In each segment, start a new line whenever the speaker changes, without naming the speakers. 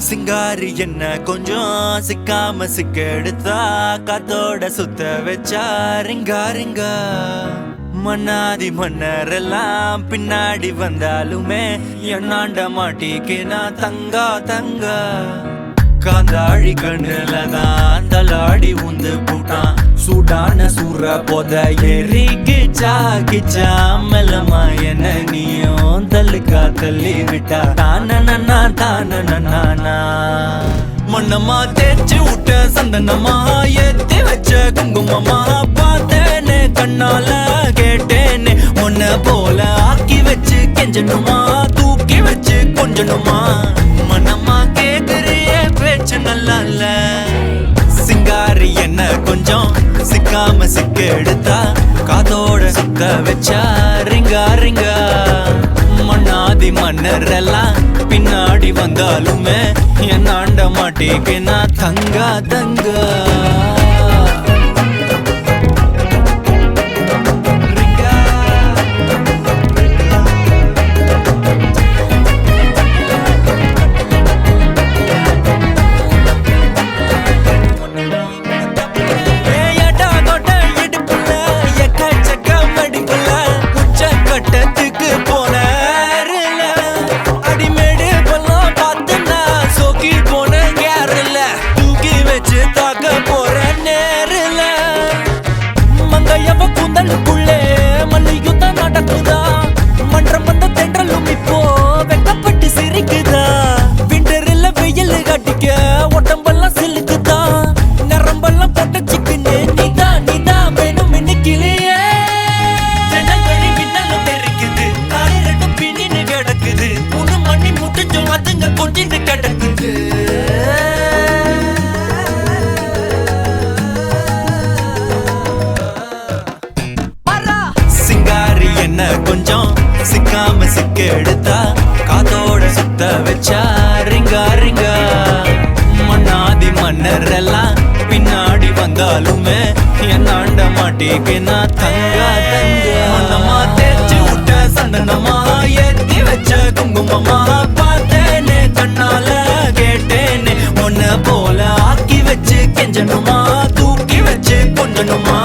சிங்காரி என்ன கொஞ்சம் சிக்காம சிக்கெடுத்தா காத்தோட சுத்த வச்சா ரிங்கா ரிங்கா மன்னாதி மன்னரெல்லாம் பின்னாடி வந்தாலுமே என்னாண்ட மாட்டிக்கினா தங்கா தங்கா காந்தாழி கண்ணுலதான் தலாடி உந்து போட்டான் சூடான சூற போத ஏறி கிச்சா கிச்சா மெல்லமா என்ன நீயும் தள்ளுக்கா தள்ளி விட்டா தானனா தானனா மண்ணமா தேய்ச்சி விட்ட சந்தனமா ஏத்தி வச்ச குங்குமமா பார்த்தேனே கண்ணால கேட்டேனே உன்ன போல ஆக்கி வச்சு கெஞ்சணுமா தூக்கி வச்சு கொஞ்சணுமா மனமா கேக்குறிய பேச்சு நல்லா இல்ல சிங்காரி என்ன கொஞ்சம் சிக்காம சிக்க எடுத்தா காதோட சுத்த வச்சா ரிங்கா ரிங்கா மண்ணாதி மன்னர் எல்லாம் பின்னாடி வந்தாலுமே என் ஆண்ட மாட்டேன்னா தங்கா தங்கா கொஞ்சம் சிக்காம சிக்க எடுத்தா காதோட சுத்த வச்சா ரிங்கா ரிங்கா மண்ணாதி மன்னர் எல்லாம் பின்னாடி வந்தாலுமே என் ஆண்ட மாட்டேன்னா தங்கா தங்கா மனமா தேய்ச்சி விட்ட சந்தனமா ஏத்தி வச்ச குங்குமமா பார்த்தேனே கண்ணால கேட்டேனே உன்ன போல ஆக்கி வச்சு கெஞ்சணுமா தூக்கி வச்சு கொஞ்சணுமா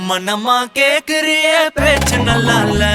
மனமா கேக்குறிய பேச்சு நல்லா இல்ல